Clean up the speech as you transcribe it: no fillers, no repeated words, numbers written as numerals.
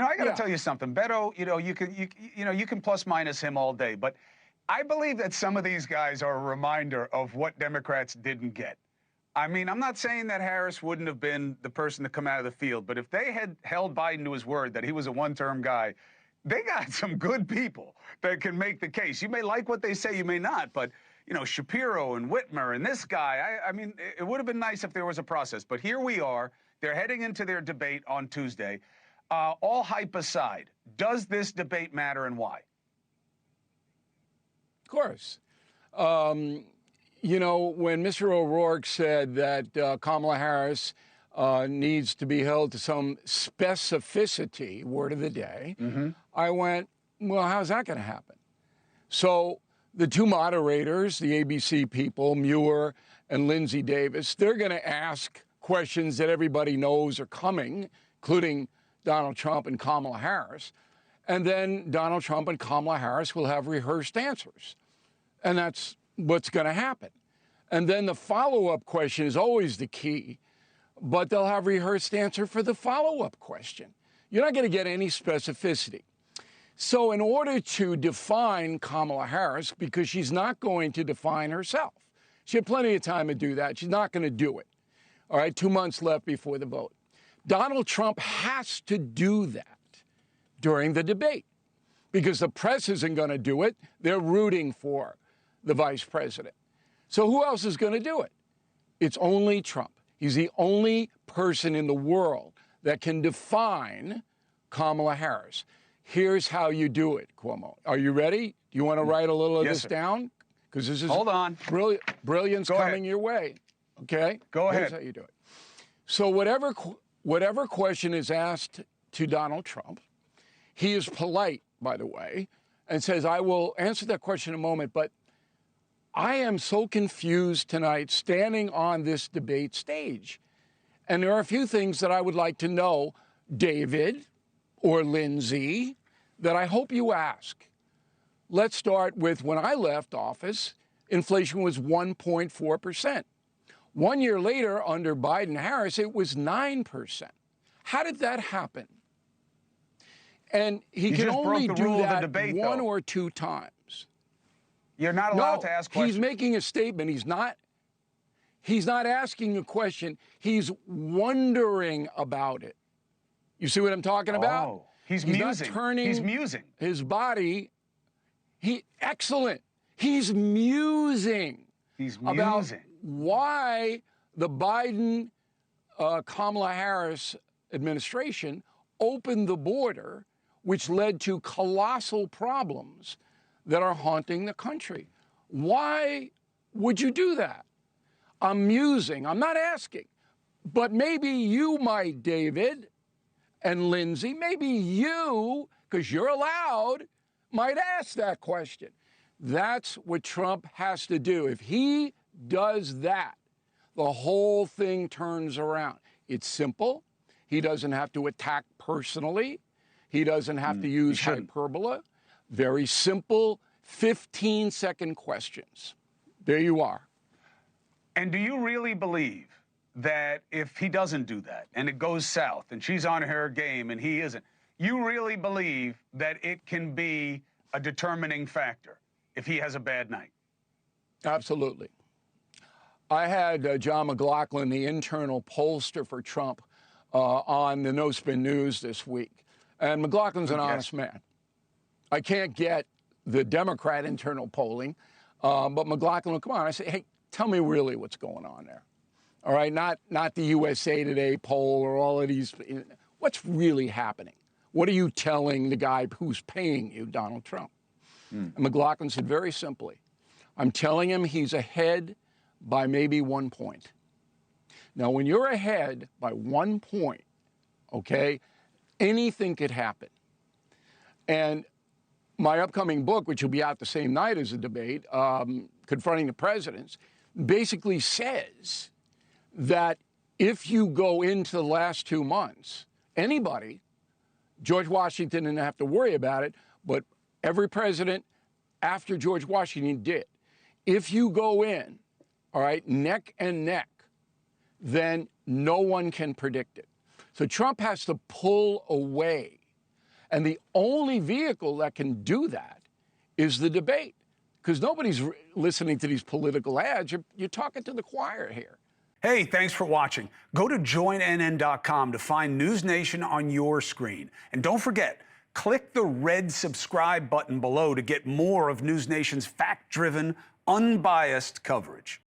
I got to tell you something, Beto. You can plus minus him all day, but I believe that some of these guys are a reminder of what Democrats didn't get. I mean, I'm not saying that Harris wouldn't have been the person to come out of the field, but if they had held Biden to his word that he was a one-term guy, they got some good people that can make the case. You may like what they say, you may not, but, Shapiro and Whitmer and this guy, I mean, it would have been nice if there was a process. But here we are. They're heading into their debate on Tuesday. All hype aside, does this debate matter and why? Of course. When Mr. O'Rourke said that Kamala Harris needs to be held to some specificity, word of the day, I went, well, how's that going to happen? So the two moderators, the ABC people, Muir and Lindsay Davis, they're going to ask questions that everybody knows are coming, including Donald Trump and Kamala Harris. And then Donald Trump and Kamala Harris will have rehearsed answers. And that's what's going to happen. And then the follow-up question is always the key, but they'll have rehearsed answer for the follow-up question. You're not going to get any specificity. So in order to define Kamala Harris, because she's not going to define herself, she had plenty of time to do that. She's not going to do it. All right, 2 months left before the vote. Donald Trump has to do that during the debate because the press isn't going to do it. They're rooting for the vice president. So who else is going to do it? It's only Trump. He's the only person in the world that can define Kamala Harris. Here's how you do it, Cuomo. Are you ready? Do you want to write a little of this down? Because this is Hold on. Brilliance coming your way. Okay? Go ahead. Here's how you do it. So whatever question is asked to Donald Trump, he is polite, by the way, and says, I will answer that question in a moment, but I am so confused tonight standing on this debate stage. And there are a few things that I would like to know, David or Lindsay, that I hope you ask. Let's start with when I left office, inflation was 1.4%. 1 year later, under Biden-Harris, it was 9%. How did that happen? And he can only do that one or two times. You're not allowed to ask questions. He's making a statement. He's not asking a question. He's wondering about it. You see what I'm talking about? Oh, he's musing. He's musing. His body. Excellent. He's musing. He's musing. About why the Biden, Kamala Harris administration opened the border, which led to colossal problems that are haunting the country. Why would you do that? I'm musing. I'm not asking. But maybe you might, David and Lindsay, maybe you, because you're allowed, might ask that question. That's what Trump has to do. If he does that, the whole thing turns around. It's simple. He doesn't have to attack personally. He doesn't have to use hyperbole. Very simple, 15-second questions. There you are. And do you really believe that if he doesn't do that and it goes south and she's on her game and he isn't, you really believe that it can be a determining factor if he has a bad night? Absolutely. I had John McLaughlin, the internal pollster for Trump, on the No Spin News this week. And McLaughlin's an honest man. I can't get the Democrat internal polling, but McLaughlin will come on. I say, hey, tell me really what's going on there. All right, not the USA Today poll or all of these. What's really happening? What are you telling the guy who's paying you, Donald Trump? And McLaughlin said very simply, I'm telling him he's ahead by maybe 1 point. Now, when you're ahead by 1 point, okay, anything could happen. And my upcoming book, which will be out the same night as the debate, Confronting the Presidents, basically says that if you go into the last 2 months, anybody, George Washington didn't have to worry about it, but every president after George Washington did. If you go in, all right, neck and neck, then no one can predict it. So Trump has to pull away And the only vehicle that can do that is the debate, because nobody's listening to these political ads. You're talking to the choir here. Hey, thanks for watching. Go to joinnn.com to find NewsNation on your screen. And don't forget, click the red subscribe button below to get more of NewsNation's fact-driven, unbiased coverage.